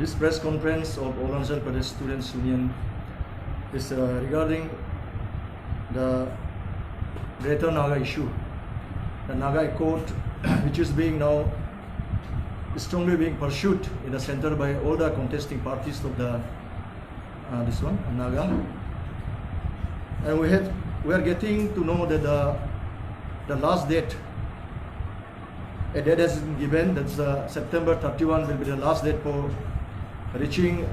This press conference of Arunachal Pradesh Students Union is regarding the Greater Naga issue, the Naga Accord, which is being now strongly being pursued in the center by all the contesting parties of the this one Naga, and we are getting to know that the last date. A date has been given, that's September 31 will be the last date for reaching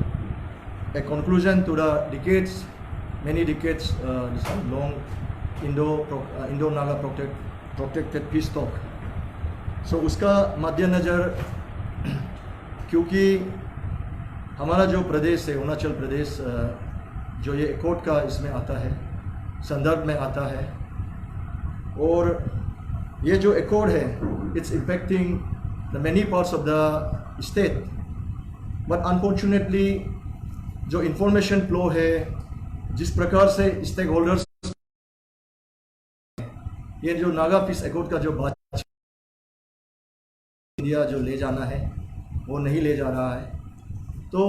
a conclusion to the decades, many decades, this one, long Indo-Naga protected peace talk. So उसका मद्देनजर क्योंकि हमारा जो प्रदेश है अरुणाचल प्रदेश जो ये accord का इसमें आता है, संदर्भ में आता है, और ये जो एकॉर्ड है it's impacting the many parts of the state, but unfortunately जो information flow है, जिस प्रकार से stakeholders ये जो नागा पीस एकॉर्ड का जो बात इंडिया जो ले जाना है वो नहीं ले जा रहा है, तो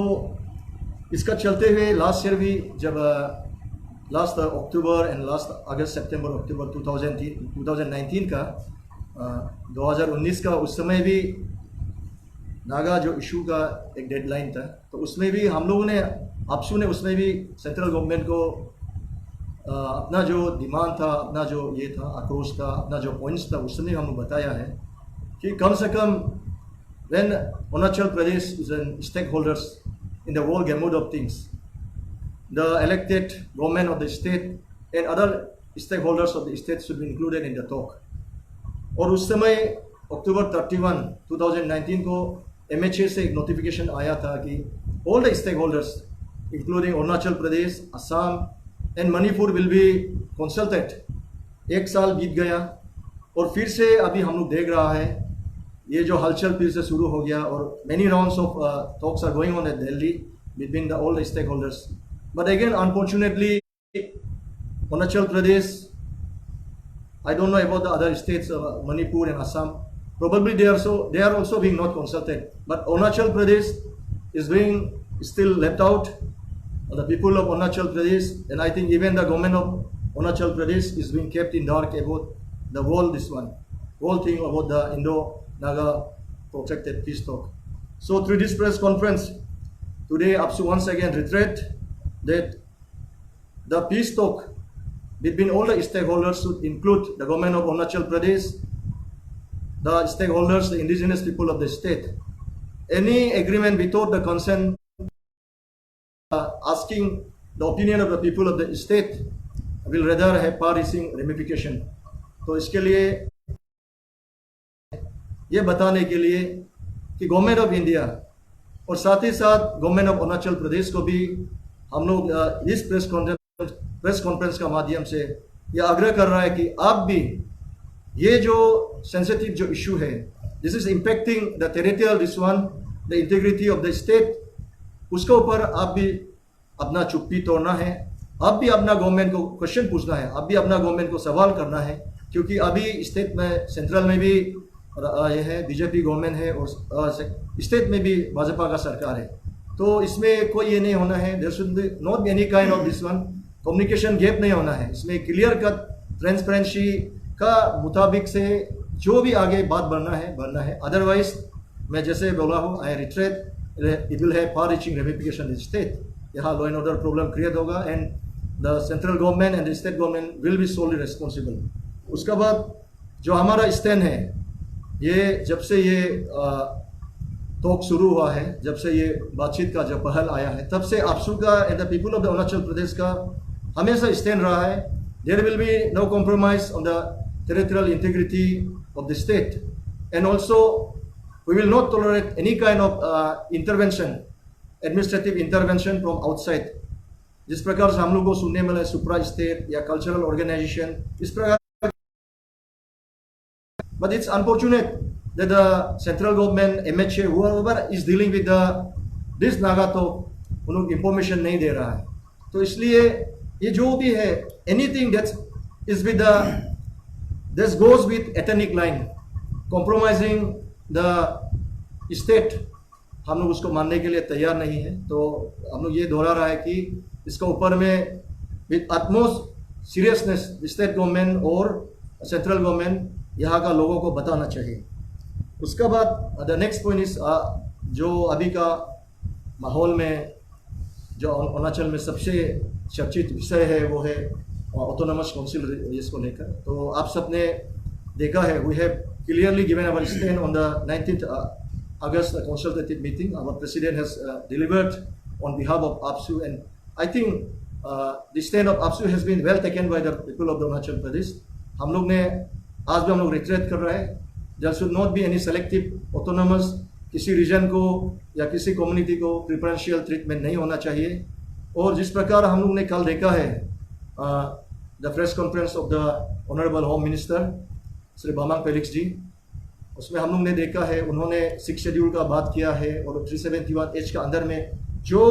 इसका चलते हुए लास्ट ईयर भी जब लास्ट अक्टूबर एंड लास्ट अगस्त सितंबर अक्टूबर 2019 का 2019 का उस समय भी नागा जो इशू का एक डेडलाइन था, तो उसमें भी हम लोगों ने आपसू ने उसमें भी सेंट्रल गवर्नमेंट को अपना जो डिमांड था, अपना जो ये था आक्रोश था, अपना जो पॉइंट्स था उसमें हमने बताया है कि कम से कम when Arunachal Pradesh is an stakeholders in the whole gamut of things, the elected government of the state and other stakeholders of the state should be included in the talk. और उस समय अक्टूबर 31, 2019 को MHA से एक notification आया था कि all the stakeholders including Arunachal Pradesh, Assam and Manipur will be consulted. एक साल बीत गया और फिर से अभी हम लोग देख रहा है ये जो हलचल फिर से शुरू हो गया और many rounds of talks are going on at Delhi between all the stakeholders. But again, unfortunately, Arunachal Pradesh, I don't know about the other states, Manipur and Assam. Probably they are also being not consulted. But Arunachal Pradesh is being still left out. The people of Arunachal Pradesh, and I think even the government of Arunachal Pradesh is being kept in dark about the whole thing about the Indo-Naga protected peace talk. So through this press conference today, APSU once again reiterate that the peace talk between all the stakeholders should include the government of Arunachal Pradesh, the stakeholders, the indigenous people of the state. Any agreement without the consent, asking the opinion of the people of the state will rather have far-reaching ramification. तो इसके लिए ये बताने के लिए कि government of India और साथ ही साथ गवर्नमेंट ऑफ अरुणाचल प्रदेश को भी हम लोग इस प्रेस कॉन्फ्रेंस का माध्यम से यह आग्रह कर रहा है कि आप भी ये जो सेंसिटिव जो इशू है, this is impacting the territorial this one, the integrity of the state, उसके ऊपर आप भी अपना चुप्पी तोड़ना है, आप भी अपना गवर्नमेंट को क्वेश्चन पूछना है, आप भी अपना गवर्नमेंट को सवाल करना है, क्योंकि अभी स्टेट में सेंट्रल में भी ये है बीजेपी गवर्नमेंट है और स्टेट में भी भाजपा का सरकार है, तो इसमें कोई ये नहीं होना है, there should be not be any kind of this one communication gap नहीं होना है, इसमें क्लियर कट ट्रांसपेरेंसी का मुताबिक से जो भी आगे बात बढ़ना है, अदरवाइज मैं जैसे बोला हूँ I reiterate it will have far reaching ramification in state, यहाँ law and order problem create होगा and the central government and the state government will be solely responsible. उसके बाद जो हमारा स्टैंड है, ये जब से ये टॉक शुरू हुआ है, जब से ये बातचीत का जब पहल आया है, तब से APSU का and the people of the Arunachal Pradesh का हमेशा स्टैंड रहा है, there will be no compromise on the territorial integrity of the state and also we will not tolerate any kind of intervention, administrative intervention from outside. जिस प्रकार से हम लोग को सुनने मिला सुप्रा स्टेट या कल्चरल ऑर्गेनाइजेशन इस प्रकार, but it's unfortunate that the central government, MHA, whoever is dealing with this Naga talk, उन लोग इंफॉर्मेशन नहीं दे रहा है. तो इसलिए ये जो भी है, anything that is with this goes with ethnic line, compromising the state, हम लोग उसको मानने के लिए तैयार नहीं है। तो हम लोग ये दोहरा रहा है कि इसका ऊपर में with utmost seriousness state government और सेंट्रल गवर्नमेंट यहाँ का लोगों को बताना चाहिए। उसका बाद द नेक्स्ट पॉइंट इज जो अभी का माहौल में जो अरुणाचल में सबसे चर्चित विषय है वो है ऑटोनमस काउंसिल इसको लेकर। तो आप सबने देखा है, we have clearly given our stand on the 19th August consultative meeting. Our president has delivered on behalf of APSU, and I think the stand of APSU has been well taken by the people of the Arunachal Pradesh. हम लोग ने आज भी हम लोग retreat कर रहे हैं, there should not be any selective autonomous, किसी रीजन को या किसी कम्युनिटी को प्रिफरेंशियल ट्रीटमेंट नहीं होना चाहिए। और जिस प्रकार हम लोग ने कल देखा है the press conference of the honourable home minister Shri Bamang Felix ji, उसमें हम लोग ने देखा है उन्होंने 6 शेड्यूल का बात किया है और 371H का अंदर में जो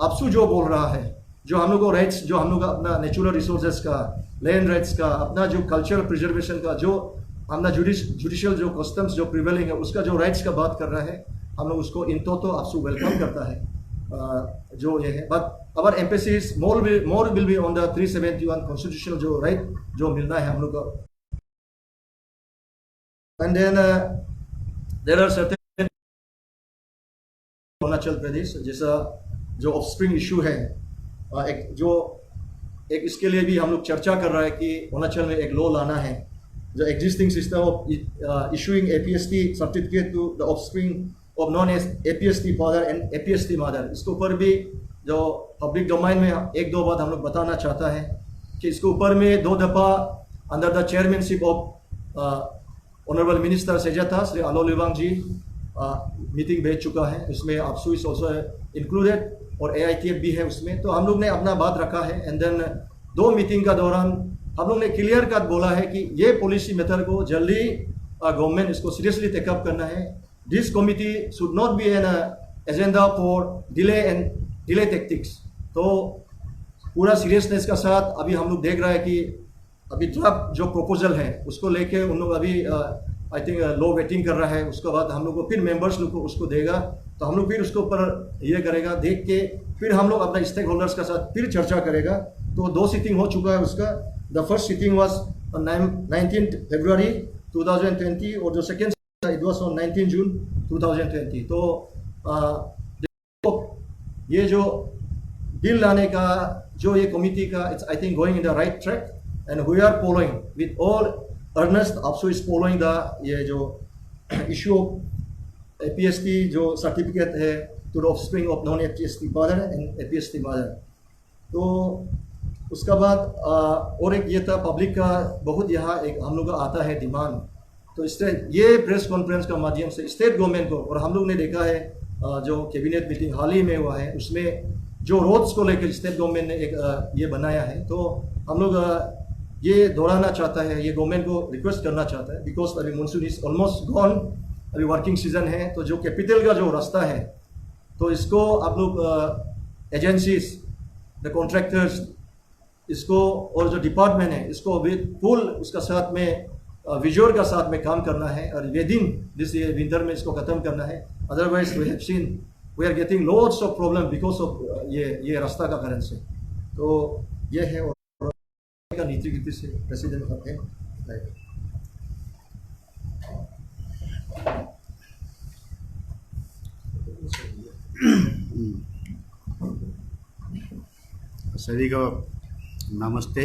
APSU जो बोल रहा है, जो हम लोग को राइट्स, जो हम लोग का अपना नेचुरल रिसोर्सेज का, लैंड राइट्स का, अपना जो कल्चरल प्रिजर्वेशन का, जो अपना जुडिशियल जो कस्टम्स जो प्रिवेलिंग है उसका जो राइट्स का बात कर रहा है, हम लोग उसको इन तो APSU वेलकम करता है जो ये है। But our emphasis more will be on the 371 constitutional जो राइट जो मिलना है हम लोग को। And then there are certain Arunachal Pradesh जैसा जो ऑफस्प्रिंग इशू है, एक इसके लिए भी हम लोग चर्चा कर रहा है कि अरुणाचल में एक लॉ लाना है, जो existing system of issuing APST certificate to the offspring of non APST father and APST mother. इसके ऊपर भी जो पब्लिक डोमाइन में एक दो बात हम लोग बताना चाहता है कि इसके ऊपर में 2 दफ़ा under the chairmanship of honourable minister सेजाता श्री आलो लिबांग जी मीटिंग भेज चुका है। उसमें APSU इज ऑल्सो इंक्लूडेड और AITF भी है उसमें। तो हम लोग ने अपना बात रखा है एंड देन 2 मीटिंग का दौरान हम लोग ने क्लियर कट बोला है कि ये पॉलिसी मेथड को जल्दी गवर्नमेंट इसको सीरियसली टेकअप करना है। This committee should not be an agenda for delay tactics. तो पूरा सीरियसनेस का साथ अभी हम लोग देख रहे हैं कि अभी ड्राफ्ट जो प्रपोजल है उसको लेके उन लोग अभी आई थिंक लो वेटिंग कर रहा है। उसके बाद हम लोग को फिर मेंबर्स लोग को उसको देगा, तो हम लोग फिर उसके ऊपर ये करेगा, देख के फिर हम लोग अपना स्टेक होल्डर्स के साथ फिर चर्चा करेगा। तो 2 सीटिंग हो चुका है उसका। द फर्स्ट सीटिंग वाज 19 फरवरी 2020 और जो सेकेंड इट वाज ऑन 19 जून 2020। तो ये जो बिल लाने का जो ये कमिटी का it's I think going in the right track and we are following with all earnest. APSU is following the ये जो issue of APST जो सर्टिफिकेट है to the offspring of non APST father and APST mother। तो उसका बाद और एक ये था पब्लिक का बहुत यहाँ एक हम लोग का आता है डिमांड। तो स्टेट ये प्रेस कॉन्फ्रेंस का माध्यम से स्टेट गवर्नमेंट को, और हम लोग ने देखा है जो कैबिनेट मीटिंग हाल ही में हुआ है उसमें जो रोड्स को लेकर स्टेट गवर्नमेंट ने एक ये बनाया है। तो हम लोग ये दोहराना चाहता है, ये गवर्नमेंट को रिक्वेस्ट करना चाहता है बिकॉज अभी मानसून इज ऑलमोस्ट गॉन, अभी वर्किंग सीजन है। तो जो कैपिटल का जो रास्ता है तो इसको आप लोग एजेंसीज, द कॉन्ट्रैक्टर्स इसको और जो डिपार्टमेंट है इसको अभी फुल उसका साथ में विजुअल का साथ में काम करना है और विदिन दिस विंटर में इसको खत्म करना है। Otherwise we have seen we are getting lots of problem because of ये रास्ता का कारण से। तो ये है का नीति रीति से प्रेसिडेंट करते हैं। सभी को नमस्ते।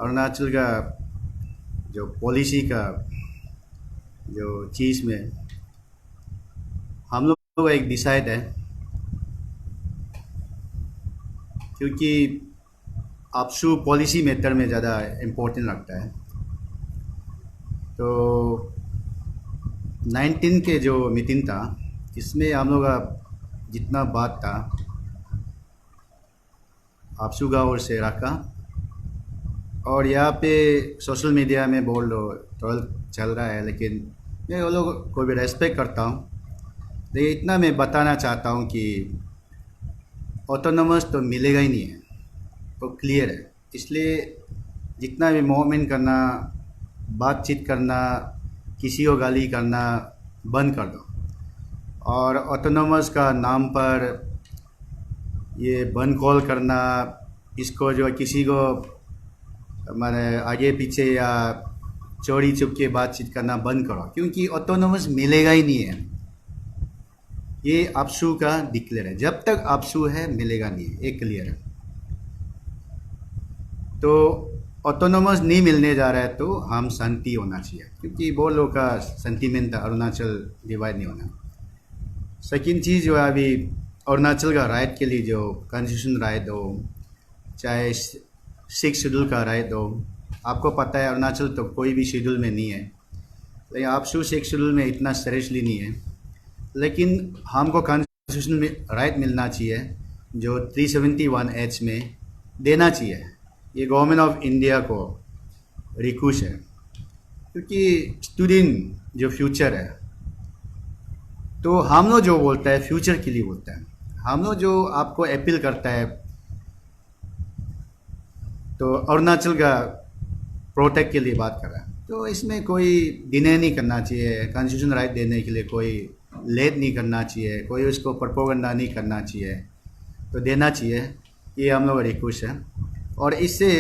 अरुणाचल का जो पॉलिसी का जो चीज़ में हम लोग को एक डिसाइड है, क्योंकि APSU पॉलिसी मैटर में ज़्यादा इम्पोर्टेंट लगता है। तो 19 के जो मीटिंग था इसमें हम लोग का जितना बात था APSU का ओर से रखा, और यहाँ पे सोशल मीडिया में बोल लो ट्रोल चल रहा है, लेकिन मैं वो लोग को भी रेस्पेक्ट करता हूँ। लेकिन इतना मैं बताना चाहता हूँ कि ऑटोनोमस तो मिलेगा ही नहीं है, वो क्लियर है। इसलिए जितना भी मोमेंट करना, बातचीत करना, किसी को गाली करना बंद कर दो। और ऑटोनोमस का नाम पर ये बंद कॉल करना, इसको जो किसी को माने आगे पीछे या चोरी चुप के बातचीत करना बंद करो, क्योंकि ऑटोनोमस मिलेगा ही नहीं है। ये आपसू का डिक्लेयर है, जब तक आपसू है मिलेगा नहीं है, एक क्लियर है। तो ऑटोनोमस नहीं मिलने जा रहा है तो हम शांति होना चाहिए, क्योंकि वो लोग का सेंटीमेंट था अरुणाचल डिवाइड नहीं होना। सेकेंड चीज़ जो है, अभी अरुणाचल का राइट के लिए जो कॉन्स्टिट्यूशन राइट हो, चाहे 6 शेड्यूल का राइट हो, आपको पता है अरुणाचल तो कोई भी शेड्यूल में नहीं है, लेकिन आपसू 6 शेड्यूल में इतना सीरियसली नहीं है। लेकिन हमको कॉन्स्टिट्यूशन में राइट मिलना चाहिए जो 371H में देना चाहिए। ये गवर्नमेंट ऑफ इंडिया को रिक्वेस्ट है, क्योंकि स्टूडेंट जो फ्यूचर है, तो हम लोग जो बोलता है फ्यूचर के लिए बोलता है। हम लोग जो आपको अपील करता है तो अरुणाचल का प्रोटेक्ट के लिए बात कर रहा है, तो इसमें कोई डिने नहीं करना चाहिए। कॉन्स्टिट्यूशन राइट देने के लिए कोई लेट नहीं करना चाहिए, कोई उसको प्रोपोगंडा नहीं करना चाहिए, तो देना चाहिए। ये हम लोग का रिक्वेस्ट है। और इससे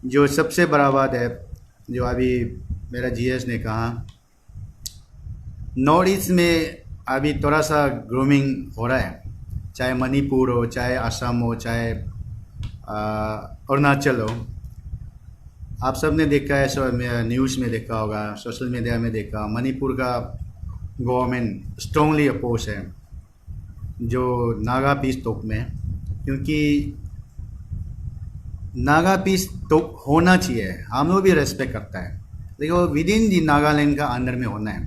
जो सबसे बड़ा बात है, जो अभी मेरा जीएस ने कहा, नॉर्थ ईस्ट में अभी थोड़ा सा ग्रूमिंग हो रहा है, चाहे मणिपुर हो, चाहे असम हो, चाहे अरुणाचल हो। आप सब ने देखा है, न्यूज़ में देखा होगा, सोशल मीडिया में देखा, मणिपुर का गवर्नमेंट स्ट्रांगली अपोज है जो नागा पीस तोक में, क्योंकि नागा पीस तो होना चाहिए, हम लोग भी रेस्पेक्ट करता है, लेकिन वो विद इन दी नागालैंड का अंडर में होना है।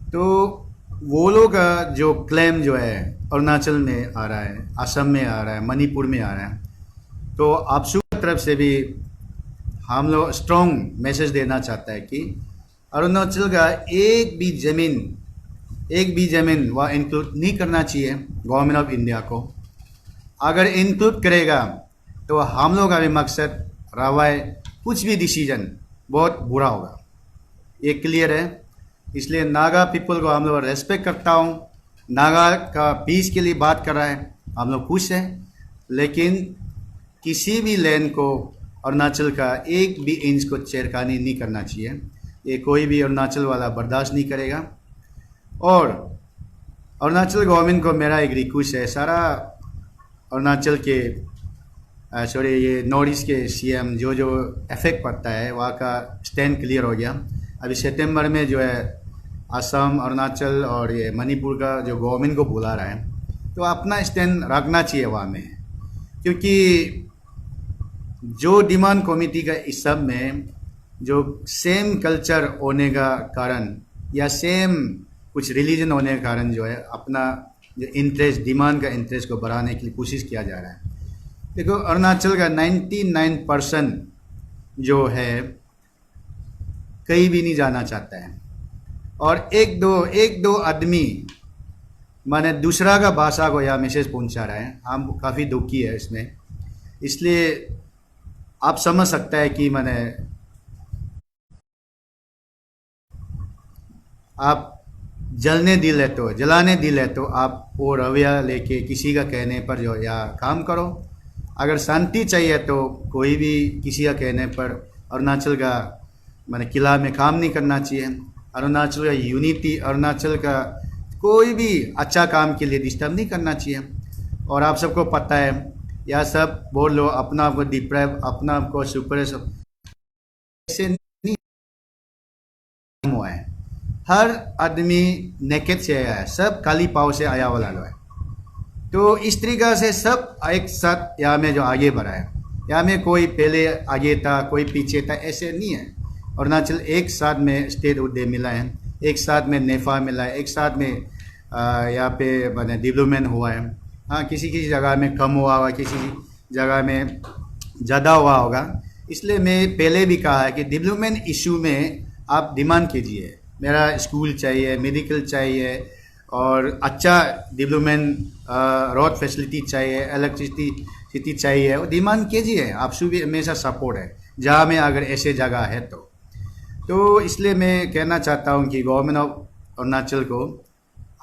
तो वो लोग का जो क्लेम जो है अरुणाचल में आ रहा है, असम में आ रहा है, मणिपुर में आ रहा है, तो आपसू की तरफ से भी हम लोग स्ट्रॉन्ग मैसेज देना चाहता है कि अरुणाचल का एक भी ज़मीन वह इंक्लूड नहीं करना चाहिए गवर्नमेंट ऑफ इंडिया को। अगर इंक्लूड करेगा तो हम लोग का भी मकसद रहा है, कुछ भी डिसीजन बहुत बुरा होगा, ये क्लियर है। इसलिए नागा पीपल को हम लोग रेस्पेक्ट करता हूँ, नागा का पीस के लिए बात कर रहा है, हम लोग खुश हैं, लेकिन किसी भी लैंड को अरुणाचल का एक भी इंच को छेड़खानी नहीं करना चाहिए। ये कोई भी अरुणाचल वाला बर्दाश्त नहीं करेगा। और अरुणाचल गवर्नमेंट को मेरा एक रिक्वेस्ट है, सारा अरुणाचल के ये नॉर्थ ईस्ट के सीएम जो इफेक्ट पड़ता है वहाँ का स्टैंड क्लियर हो गया। अभी सितंबर में जो है असम, अरुणाचल और ये मणिपुर का जो गवर्नमेंट को बुला रहा है, तो अपना स्टैंड रखना चाहिए वहाँ में, क्योंकि जो डिमांड कमेटी का इस सब में जो सेम कल्चर होने का कारण या सेम कुछ रिलीजन होने के कारण जो है अपना जो इंटरेस्ट, डिमांड का इंटरेस्ट को बढ़ाने के लिए कोशिश किया जा रहा है। देखो अरुणाचल का 99% जो है कहीं भी नहीं जाना चाहता है, और एक दो आदमी माने दूसरा का भाषा को यहाँ मैसेज पहुँचा रहा है। हम काफ़ी दुखी है इसमें, इसलिए आप समझ सकता है कि माने आप जलाने दिल है तो आप वो रवैया लेके किसी का कहने पर जो या काम करो। अगर शांति चाहिए तो कोई भी किसी का कहने पर अरुणाचल का माने किला में काम नहीं करना चाहिए। अरुणाचल का यूनिटी, अरुणाचल का कोई भी अच्छा काम के लिए डिस्टर्ब नहीं करना चाहिए। और आप सबको पता है यह सब बोल लो अपना आपको डिप्राइव, अपना आपको सुपर ऐसे नहीं हुआ है। हर आदमी नेकेड से आया है, सब काली पाव से आया वाला लोग है। तो इस तरीक़ा से सब एक साथ यहाँ में जो आगे बढ़ा है, यहाँ में कोई पहले आगे था कोई पीछे था ऐसे नहीं है। अरुणाचल एक साथ में स्टेट उदय मिला है, एक साथ में नेफा मिला है, एक साथ में यहाँ पे मैंने डेवलपमेंट हुआ है। हाँ, किसी किसी जगह में कम हुआ होगा, किसी जगह में ज़्यादा हुआ होगा। इसलिए मैं पहले भी कहा है कि डेवलपमेंट इशू में आप डिमांड कीजिए, मेरा स्कूल चाहिए, मेडिकल चाहिए, और अच्छा डेवलपमेंट रोड फैसिलिटी चाहिए, इलेक्ट्रिसिटी चाहिए, वो डिमांड कीजिए, आपसे भी हमेशा सपोर्ट है जहाँ में अगर ऐसे जगह है तो इसलिए मैं कहना चाहता हूँ कि गवर्नमेंट ऑफ अरुणाचल को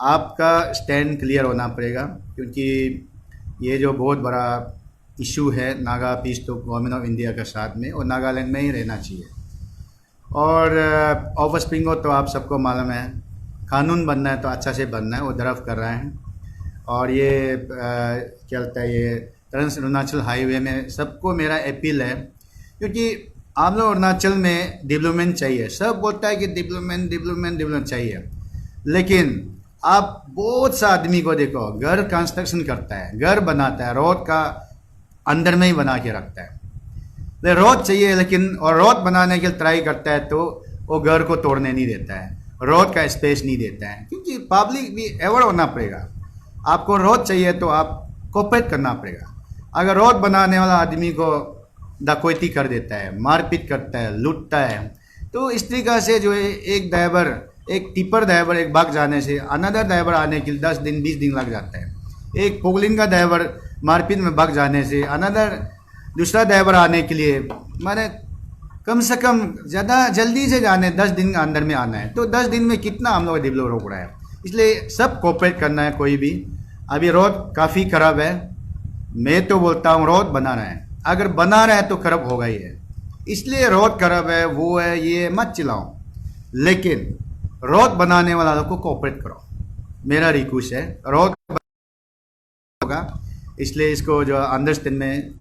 आपका स्टैंड क्लियर होना पड़ेगा, क्योंकि ये जो बहुत बड़ा इशू है नागा पीस तो गवर्नमेंट ऑफ इंडिया के साथ में, और नागालैंड में ही रहना चाहिए। और ऑफ स्प्रिंग को तो आप सबको मालूम है, कानून बनना है तो अच्छा से बनना है, वो दरफ कर रहे हैं। और ये क्या लगता है, ये ट्रांस अरुणाचल हाईवे में सबको मेरा अपील है, क्योंकि आप लोग अरुणाचल में डेवलपमेंट चाहिए, सब बोलता है कि डेवलपमेंट चाहिए, लेकिन आप बहुत सा आदमी को देखो, घर कंस्ट्रक्शन करता है, घर बनाता है, रोड का अंदर में ही बना के रखता है, रोड चाहिए लेकिन, और रोड बनाने के लिए ट्राई करता है तो वो घर को तोड़ने नहीं देता है, रोड का स्पेस नहीं देता है, क्योंकि पब्लिक भी अवेयर होना पड़ेगा। आपको रोड चाहिए तो आप कोऑपरेट करना पड़ेगा। अगर रोड बनाने वाला आदमी को डकैती कर देता है, मारपीट करता है, लूटता है, तो इस तरीक़ा से जो है एक टिपर ड्राइवर एक भाग जाने से अनदर ड्राइवर आने के लिए 10 दिन 20 दिन लग जाता है। एक पोगलिन का ड्राइवर मारपीट में भाग जाने से अनदर दूसरा ड्राइवर आने के लिए माने कम से कम ज़्यादा जल्दी से जाने 10 दिन के अंदर में आना है, तो 10 दिन में कितना हम लोग डेवलप हो रहा है। इसलिए सब कोऑपरेट करना है। कोई भी अभी रोड काफ़ी ख़राब है, मैं तो बोलता हूँ रोड बनाना है, अगर बना रहा है तो खराब होगा ही है, इसलिए रोड खराब है वो है ये मत चिल्लाओ, लेकिन रोड बनाने वाला लोग को कोऑपरेट करो, मेरा रिक्वेस्ट है। रोड होगा इसलिए इसको जो अंडरस्टैंड में,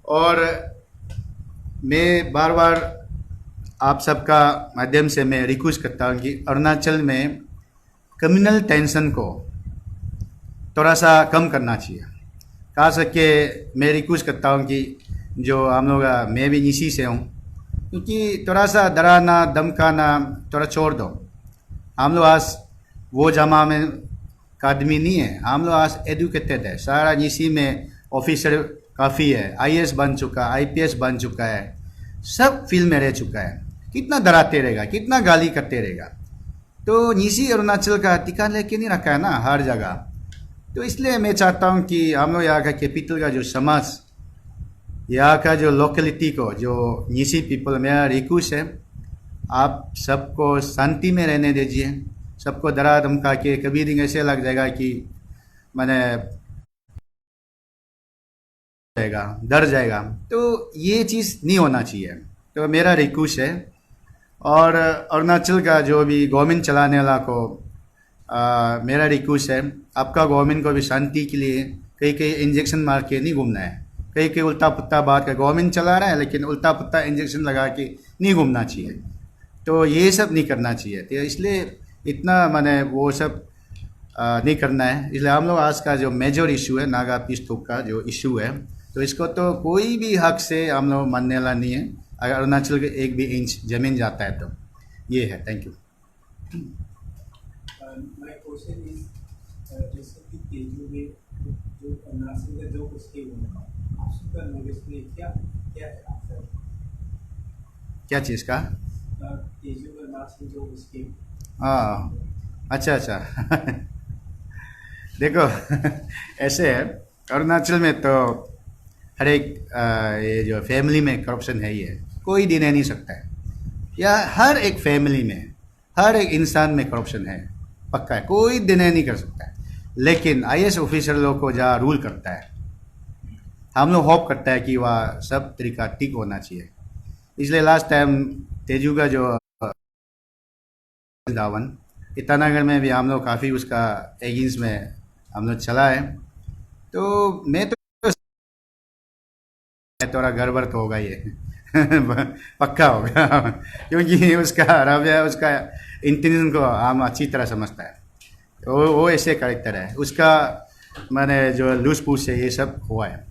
और मैं बार बार आप सबका माध्यम से मैं रिक्वेस्ट करता हूँ कि अरुणाचल में कम्युनल टेंशन को थोड़ा सा कम करना चाहिए। खास करके मैं रिक्वेस्ट करता हूँ कि जो हम लोग, मैं भी इसी से हूँ, क्योंकि थोड़ा सा डराना धमकाना थोड़ा छोड़ दो। हम लोग आज वो जमा में का आदमी नहीं है, हम लोग आज एजुकेटेड है, सारा इसी में ऑफिसर काफ़ी है, आईएएस बन चुका, आईपीएस बन चुका है, सब फील्ड में रह चुका है, कितना डराते रहेगा, कितना गाली करते रहेगा। तो निसी अरुणाचल का टिका लेके नहीं रखा है ना हर जगह। तो इसलिए मैं चाहता हूँ कि हम लोग यहाँ का कैपिटल का जो समाज, यहाँ का जो लोकेलिटी को, जो निसी पीपल, मेरा रिक्वेस्ट है आप सबको शांति में रहने दीजिए। सबको डरा धमका के कभी दिन ऐसे लग जाएगा कि मैंने डर जाएगा, तो ये चीज़ नहीं होना चाहिए। तो मेरा रिक्वेस्ट है, और अरुणाचल का जो भी गवर्नमेंट चलाने वाला को मेरा रिक्वेस्ट है, आपका गवर्नमेंट को भी शांति के लिए कहीं कहीं इंजेक्शन मार के नहीं घूमना है, कहीं कहीं उल्टा पुल्टा बात का गवर्नमेंट चला रहा है लेकिन उल्टा पुल्टा इंजेक्शन लगा के नहीं घूमना चाहिए। तो ये सब नहीं करना चाहिए, तो इसलिए इतना मैंने वो सब नहीं करना है। इसलिए हम लोग आज का जो मेजर इशू है नागा पीस थूक का जो इशू है, तो इसको तो कोई भी हक से हम लोग मानने वाला नहीं है। अगर अरुणाचल के एक भी इंच ज़मीन जाता है तो ये है। Thank you. My question is, जैसे कि तेजू में जो अरुणाचल का जो उसके आपका नॉलेज में क्या क्या है आंसर, क्या चीज़ का? तेजू का अरुणाचल जो उसके, हाँ अच्छा देखो ऐसे है, अरुणाचल में तो हर एक ये जो फैमिली में करप्शन है, ये कोई देने नहीं सकता है, या हर एक फैमिली में हर एक इंसान में करप्शन है, पक्का है, कोई देने नहीं कर सकता है। लेकिन आईएएस ऑफिसर लोग को जहाँ रूल करता है, हम लोग होप करता है कि वह सब तरीका ठीक होना चाहिए। इसलिए लास्ट टाइम तेजू का जो दावन ईटानगर में भी हम लोग काफ़ी उसका एगेंस्ट में हम लोग चला है, तो मैं तो थोड़ा गड़बड़ तो होगा ये पक्का होगा क्योंकि उसका रवैया, उसका इंटेंशन को हम अच्छी तरह समझता है, वो ऐसे करेक्टर है उसका, मैंने जो लूज पूछ से ये सब हुआ है,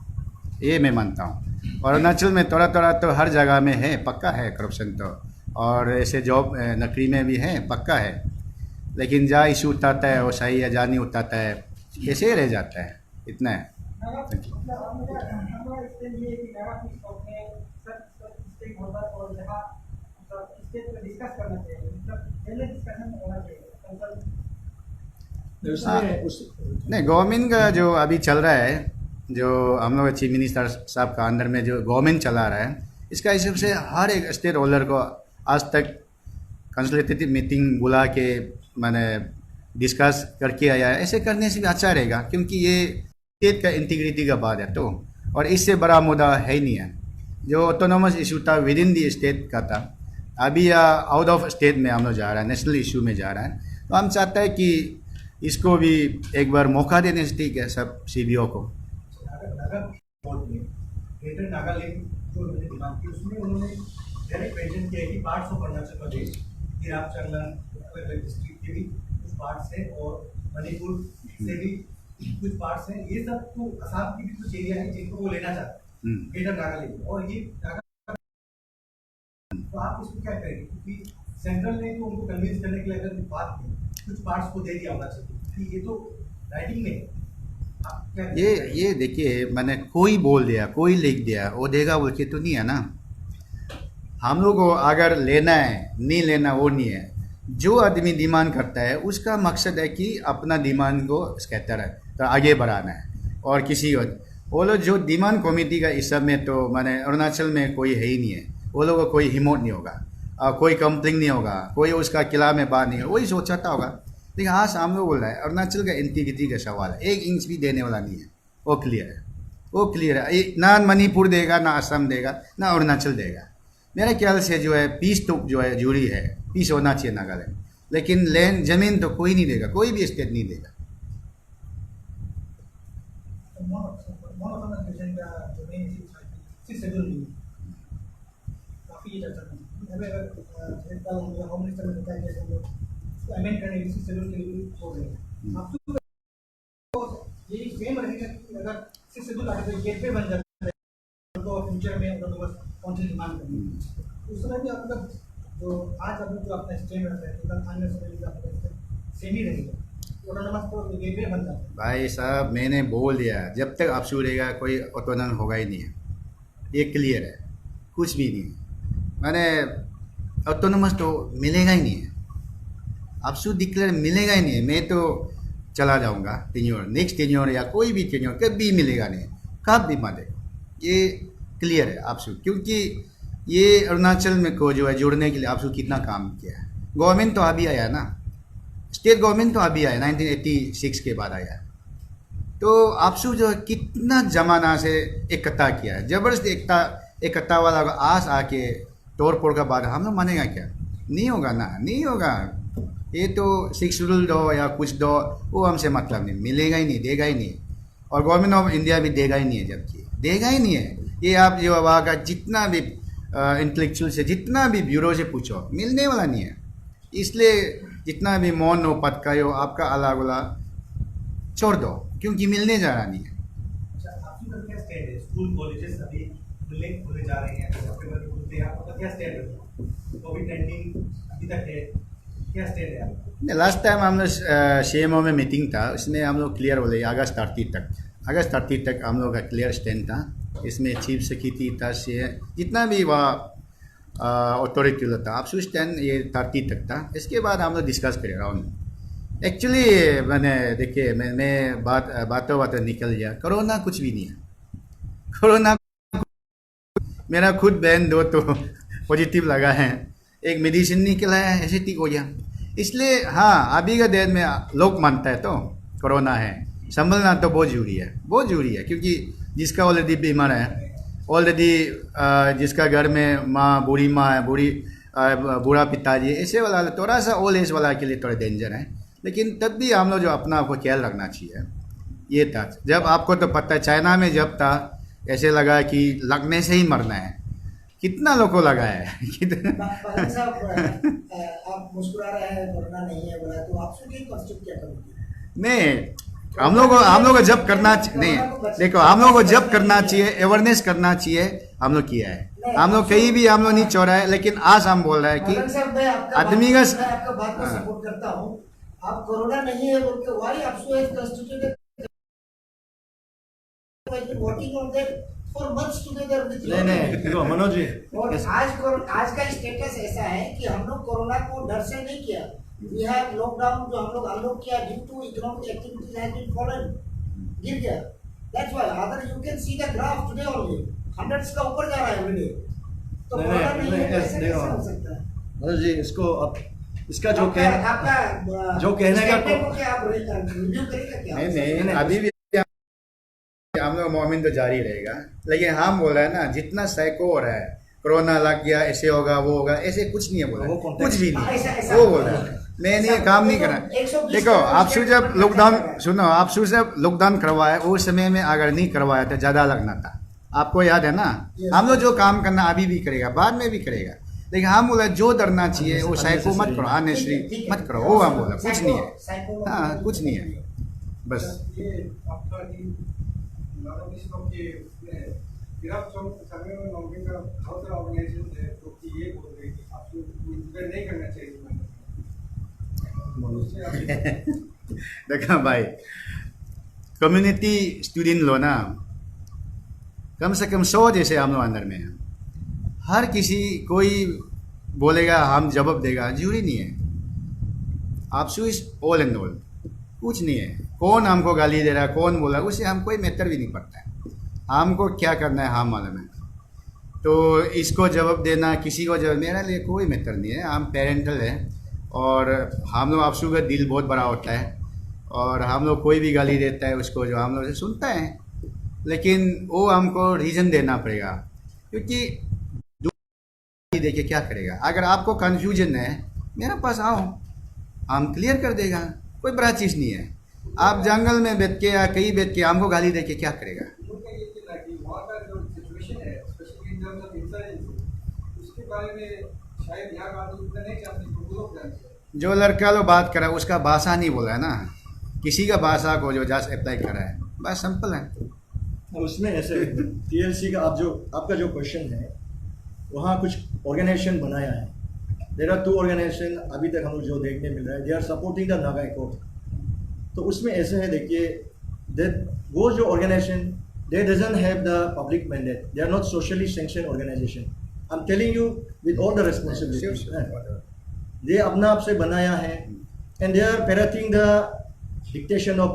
ये मैं मानता हूँ। और अरुणाचल में थोड़ा थोड़ा तो हर जगह में है, पक्का है करप्शन तो, और ऐसे जॉब नौकरी में भी है, पक्का है, लेकिन जहाँ इशू उठाता है वो सही है, जहाँ नहीं उठाता है कैसे रह जाता है, इतना है। उसमें उस नहीं, गवर्नमेंट का जो अभी चल रहा है, जो हम लोग चीफ मिनिस्टर साहब का अंडर में जो गवर्नमेंट चला रहा है, इसका हिसाब से हर एक स्टेट होल्डर को आज तक कंसल्टेटिव मीटिंग बुला के मैंने डिस्कस करके आया है। ऐसे करने से भी अच्छा रहेगा, क्योंकि ये स्टेट का इंटीग्रिटी का बात है। तो और इससे बड़ा मुद्दा है ही नहीं है। जो ऑटोनोमस इशू था विद इन दी स्टेट का था, अभी आउट ऑफ स्टेट में हम लोग जा रहा है, नेशनल इशू में जा रहा है। तो हम चाहते हैं कि इसको भी एक बार मौका देने से ठीक है सब CBO को। बोर्ड में ग्रेटर नागालैंड जो उन्होंने डिमांड की, उसमें उन्होंने डायरेक्ट मेंशन किया कि पार्ट्स ऑफ अरुणाचल प्रदेश, तिरापचंगलन, अलग अलग डिस्ट्रिक्ट के भी कुछ पार्ट्स हैं और मणिपुर से भी कुछ पार्ट्स हैं। ये सब तो असम की भी कुछ एरिया है जिनको वो लेना चाहते हैं ग्रेटर नागालैंड, और ये तो आप इसको क्या करेंगे? क्योंकि सेंट्रल ने तो उनको कन्विंस करने के लिए अगर बात की, कुछ पार्ट्स को दे दिया होना चाहिए कि ये तो राइटिंग में ये देखिए, मैंने कोई बोल दिया, कोई लिख दिया, वो देगा बोल के तो नहीं है ना। हम लोग को अगर लेना है नहीं लेना वो नहीं है। जो आदमी डिमांड करता है उसका मकसद है कि अपना डिमांड को स्कैटर है तो आगे बढ़ाना है। और किसी वो लोग जो डिमांड कमेटी का इस सब में, तो मैंने अरुणाचल में कोई है ही नहीं है। वो लोगों को कोई हिम्मत नहीं होगा, कोई कंप्लेन नहीं होगा, कोई उसका किला में बात नहीं होगा, वही सोचाता होगा। लेकिन हाँ, सामने बोल रहा है अरुणाचल का इंटीग्रिटी का सवाल है, 1 इंच भी देने वाला नहीं है। वो क्लियर है, वो क्लियर है। ना मणिपुर देगा, ना असम देगा, ना अरुणाचल देगा। मेरे ख्याल से जो है पीस तो जो है जरूरी है, पीस होना चाहिए नागालैंड। लेकिन लैंड जमीन तो कोई नहीं देगा, कोई भी स्टेट नहीं देगा। फ्यूचर में कौन सी डिमांड करनी उस समय भी आपका जो आज अभी जो आपका स्टेम रहता है तो आने समय भी आपका सेम ही रहेगा, ऑटोनोमस तो गेटवे बन जाता है। भाई साहब, मैंने बोल दिया, जब तक आप रहेगा कोई ऑटोनोमस होगा ही नहीं है। ये क्लियर है, कुछ भी नहीं है। मैंने ऑटोनोमस तो मिलेगा ही नहीं है, आपसू डिक्लेयर मिलेगा ही नहीं है। मैं तो चला जाऊंगा टेन्योर, नेक्स्ट टेन्योर या कोई भी टेन्योर कभी मिलेगा नहीं, कब भी मत। ये क्लियर है आपसू, क्योंकि ये अरुणाचल में को जो है जोड़ने के लिए आपसू कितना काम किया है। गवर्नमेंट तो अभी आया ना, स्टेट गवर्नमेंट तो अभी आया, 1986 के बाद आया। तो आपसू जो है कितना जमाना से इकट्ठा किया है, जबरदस्त इकट्ठा वाला आस आके तोड़ फोड़ का बाद हम लोग मानेगा क्या? नहीं होगा ना, नहीं होगा। ये तो 6 शेड्यूल दो या कुछ दो, वो हमसे मतलब नहीं, मिलेगा ही नहीं, देगा ही नहीं। और गवर्नमेंट ऑफ इंडिया भी देगा ही नहीं है, जबकि देगा ही नहीं है। ये आप जो वहाँ का जितना भी इंटेलेक्चुअल से, जितना भी ब्यूरो से पूछो, मिलने वाला नहीं है। इसलिए जितना भी मौन हो पटकायो आपका अलग वाला छोड़ दो, क्योंकि मिलने जा रहा नहीं है। आपका क्या स्टैंड है? स्कूल कॉलेजेस अभी खुले जा रहे हैं, सितंबर में खुलते हैं, आपका क्या स्टैंड है? कोविड-19 अभी तक है, क्या स्टैंड है आपका? लास्ट टाइम हम लोग CMO में मीटिंग था, उसमें हम लोग क्लियर बोले अगस्त 30 तक हम लोग का क्लियर स्टैंड था। इसमें चीफ सेक्रेटरी था से जितना भी वहाँ अथॉरिटी था, आप स्टैंड ये 30 तक था। इसके बाद हम लोग डिस्कस करें राउंड। एक्चुअली मैंने देखिए, मैं बातों निकल गया, कोरोना कुछ भी नहीं है। कोरोना मेरा खुद बहन 2 तो पॉजिटिव लगा है, एक मेडिसिन निकला है, ऐसे ठीक हो गया। इसलिए हाँ, अभी का दिन में लोग मानता है तो कोरोना है, संभलना तो बहुत ज़रूरी है, बहुत ज़रूरी है। क्योंकि जिसका ऑलरेडी बीमार है, ऑलरेडी जिसका घर में माँ, बूढ़ी माँ है, बूढ़ा पिताजी, ऐसे वाला थोड़ा सा ओल्ड एज वाला के लिए थोड़ा डेंजर है। लेकिन तब भी हम लोग जो अपना आपको ख्याल रखना चाहिए। ये था जब आपको तो पता है, चाइना में जब था ऐसे लगा कि लगने से ही मरना है, कितना लोगों को लगा है। आप मुस्कुरा रहे हैं, मरना नहीं है बोला, तो आप क्या करोगे? नहीं, हम लोग को जब करना नहीं, देखो हम लोग को जब करना चाहिए, अवेयरनेस करना चाहिए, हम लोग किया है। हम लोग कहीं भी हम लोग नहीं छोड़ा है। लेकिन आज हम बोल रहे हैं कि आदमी का, मैं आपका बात को सपोर्ट करता हूं। आप कोरोना नहीं है बोल के why APSU has constituted working on that for months together with नहीं देखो मनोज जी, और आज का स्टेटस ऐसा है कि हम लोग कोरोना को डर से नहीं किया, We have lockdown जो हम लोग अनलॉक किया due to economic activities has been fallen, गिर गया. That's why other you can see the graph today only, hundreds का ऊपर जा रहा है every day. तो नहीं, कोरोना नहीं, नहीं है, नहीं, ऐसे नहीं, कैसे नहीं, हो सकता है? मनोज जी इसको अब इसका जो आपका जो कहने का statement को क्या आप रिव्यू करेगा क्या? नहीं अभी भी हम लोग मोमिन तो जारी रहेगा, लेकिन हम बोल रहे हैं ना जितना साइको हो रहा है, कोरोना लग गया ऐसे होगा वो होगा, ऐसे कुछ नहीं है बोला, वो कुछ भी ऐसा- नहीं ऐसा- वो बोल रहा है नहीं काम नहीं करना। 120 देखो आपसे जब लॉकडाउन सुनो, आपसे जब लॉकडाउन करवाया उस समय में अगर नहीं करवाया तो ज़्यादा लगना था, आपको याद है ना। हम लोग जो काम करना अभी भी करेगा, बाद में भी करेगा, लेकिन हम बोला जो डरना चाहिए वो साइको मत करो, अननेसेसरी मत करो, वो हम बोला कुछ नहीं है, हाँ कुछ नहीं है बस। ये आपका समय में नौकरी का बहुत सारा ऑर्गेनाइजेशन है जो कि ये बोल रहे हैं कि आपको नहीं करना चाहिए। देखा भाई, कम्युनिटी स्टूडेंट लो ना, कम से कम 100 जैसे हम लोग अंदर में हैं, हर किसी कोई बोलेगा हम जवाब देगा, जरूरी नहीं है। आपसू इज ऑल एंड ऑल, कुछ नहीं है, कौन हमको गाली दे रहा है कौन बोला उससे हम कोई मैटर भी नहीं पड़ता है, हमको क्या करना है हम मालूम है। तो इसको जवाब देना किसी को जवाब, मेरे लिए कोई मैटर नहीं है, हम पेरेंटल है और हम लोग आपसू का दिल बहुत बड़ा होता है और हम लोग कोई भी गाली देता है उसको जो हम लोग से सुनता है, लेकिन वो हमको रीज़न देना पड़ेगा, क्योंकि देखिए क्या करेगा। अगर आपको कन्फ्यूजन है मेरे पास आओ, हम क्लियर कर देगा, कोई बड़ा चीज़ नहीं है। आप जंगल में बैठ के या कहीं बैठ के हमको गाली दे के क्या करेगा। वहाँ का जो सिचुएशन है specially in terms of insurgency, उसके बारे में शायद यहाँ बात उतना नहीं जानते, वो लोग जानते हैं। जो लड़का लोग बात करा उसका भाषा नहीं बोला है ना, किसी का भाषा को जो जस्ट अप्लाई करा है, बस सिंपल है। उसमें ऐसे टीएलसी का आपका जो क्वेश्चन है, वहाँ कुछ ऑर्गेनाइजेशन बनाया है, देयर आर 2 ऑर्गेनाइजेशन अभी तक हम लोग जो देखने मिल रहा है, they are supporting the Naga accord. तो उसमें ऐसे है देखिए, वो जो organisation they doesn't have the public mandate, they are not socially sanction organisation, I am telling you with all the responsibility. दे अपना आप से बनाया है and they are parroting the dictation of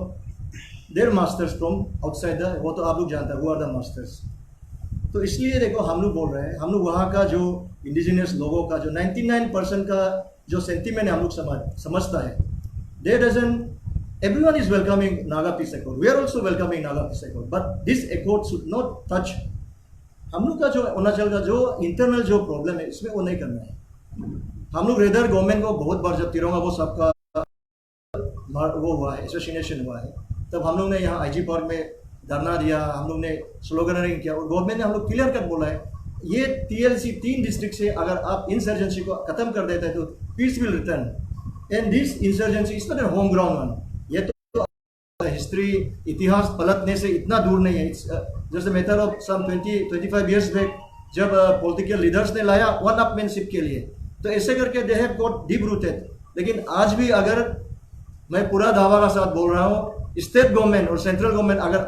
their masters from outside the, वो तो आप लोग जानते हैं वो आर द मास्टर्स। तो इसलिए देखो हम लोग बोल रहे हैं, हम लोग वहाँ का जो इंडिजिनियस लोगों का जो 99% का जो सेंटीमेंट हम लोग समझता है, they doesn't, everyone is welcoming Naga peace accord, we are also welcoming Naga peace accord, but this accord should not touch हम लोग का जो अरुणाचल का जो इंटरनल जो प्रॉब्लम है, इसमें वो नहीं करना है। हम लोग रेदर गवर्नमेंट को बहुत बार जब तिरंगा वो सबका वो हुआ है, एसोसिएशन हुआ है, तब हम लोग ने यहाँ आईजी पार्क में धरना दिया, हम लोग ने स्लोगनरिंग किया और गवर्नमेंट ने हम लोग क्लियर कट बोला है, ये टीएलसी 3 डिस्ट्रिक्ट से अगर आप इंसर्जेंसी को खत्म कर देते हैं तो peace will return and this insurgency is not a home ground one. ये तो हिस्ट्री इतिहास पलटने से इतना दूर नहीं है, जैसे matter of some 20-25 years back जब पॉलिटिकल लीडर्स ने लाया वन अपमैनशिप के लिए, तो ऐसे करके they have got deep rooted. लेकिन आज भी अगर मैं पूरा दावा का साथ बोल रहा हूँ, स्टेट गवर्नमेंट और सेंट्रल गवर्नमेंट अगर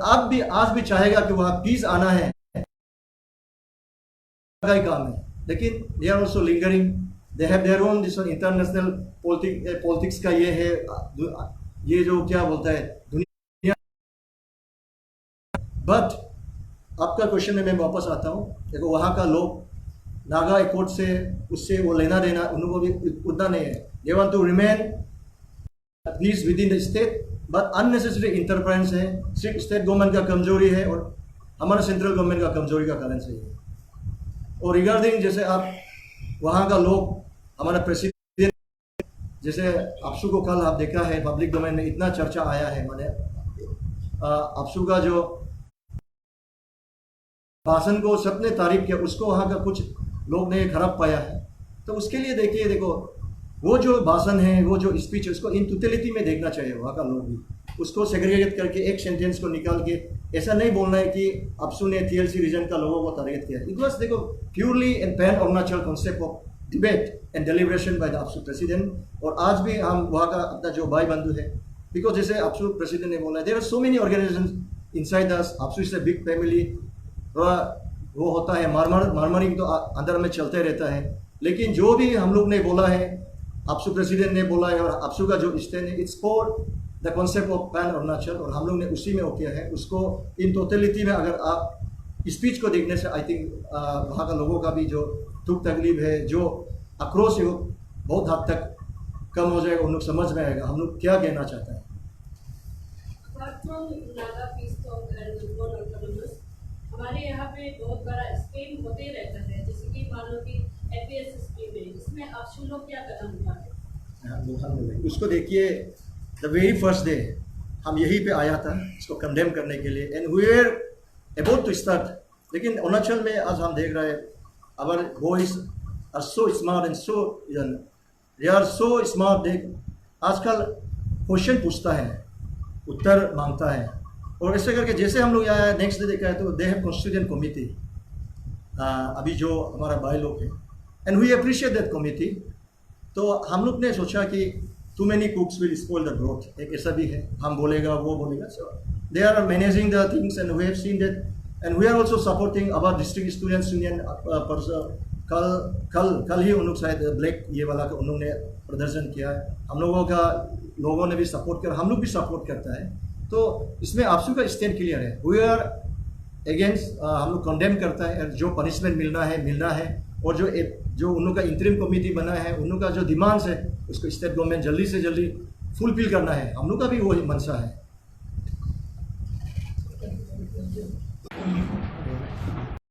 आज भी चाहेगा कि वहाँ पीस आना है, का ही काम है, लेकिन they are also lingering, they have their own this international politics का ये है, ये जो क्या बोलता है दुनिया। बट आपका क्वेश्चन में मैं वापस आता हूँ, देखो वहाँ का लोग नागा एकॉर्ड से उससे वो लेना देना उनको भी उतना नहीं है, they want to remain peace within the state, but unnecessary interference है, सिर्फ स्टेट गवर्नमेंट का कमजोरी है और हमारा सेंट्रल गवर्नमेंट का कमजोरी का कारण से है। और रिगार्डिंग जैसे आप वहाँ का लोग, हमारा प्रेसिडेंट जैसे आपसू को कल आप देखा है पब्लिक डोमेन में इतना चर्चा आया है, मैंने आपसू का जो भाषण को सबने तारीफ किया, उसको वहाँ का कुछ लोग ने खराब पाया है। तो उसके लिए देखिए, देखो वो जो भाषण है, वो जो स्पीच है, उसको इन टोटलिटी में देखना चाहिए वहाँ का लोग भी, उसको सेग्रीगेट करके एक सेंटेंस को निकाल के ऐसा नहीं बोलना है कि आपसू ने टीएलसी रीजन का लोगों को टारगेट किया। इट वाज देखो purely and pan Arunachal concept of debate and deliberation by the AAPSU president. और आज भी हम वहाँ का अपना जो भाई बंधु है, बिकॉज जैसे आपसू प्रेसिडेंट ने बोला, there are so many organisations inside us, APSU is a big family, थोड़ा वो होता है मारमारिंग तो अंदर में चलते रहता है, लेकिन जो भी हम लोग ने बोला है आपसू प्रेसिडेंट ने बोला है और आपसू का जो स्टैंड है, it's for the concept of pan Arunachal, और हम लोग ने उसी में ओके है उसको। इन टोटलिटी में अगर आप स्पीच को देखने से आई थिंक वहाँ का लोगों का भी जो दुख तकलीफ है, जो आक्रोश है, वो बहुत हद तक कम हो जाएगा, उन लोग समझ में आएगा हम लोग क्या कहना चाहते हैं। Apart from Naga Peace Talk and War Autonomous, हमारे यहाँ पे बहुत बड़ा स्कीम होते रहता है, जैसे कि मान लो कि APS स्कीम है, इसमें आप लोग क्या कदम उठाते? उसको देखिए, द वेरी फर्स्ट डे हम यहीं पे आया था इसको कंडेम करने के लिए, and we are about to start. लेकिन अरुणाचल में आज हम देख रहे हैं our boys are so smart and so they are so smart. देख आजकल क्वेश्चन पूछता है, उत्तर मांगता है, और ऐसे करके जैसे हम लोग यहाँ नेक्स्ट डे देखा है तो दे हैव कॉन्स्टिट्यूएंट कमिटी, अभी जो हमारा भाई लोग हैं, and we appreciate that committee. तो हम लोग ने सोचा कि too many cooks will spoil the broth, एक ऐसा भी है, हम बोलेगा वो बोलेगा, so they are managing the things and we have seen that, and we are also supporting our district students union. कल ही उन लोग शायद ब्लैक ये वाला उन लोग ने प्रदर्शन किया है, हम लोगों ने भी सपोर्ट किया, हम लोग भी सपोर्ट करता है। तो इसमें आपसू का स्टैंड क्लियर है, वी आर अगेंस्ट, हम लोग कंडेम करता है, जो पनिशमेंट मिलना है, और जो उन लोग का इंटरिम कमिटी बना है, उन लोग का जो डिमांड्स है उसको स्टेट गवर्नमेंट जल्दी से जल्दी फुलफिल करना है, हम लोग का भी वो मंशा है।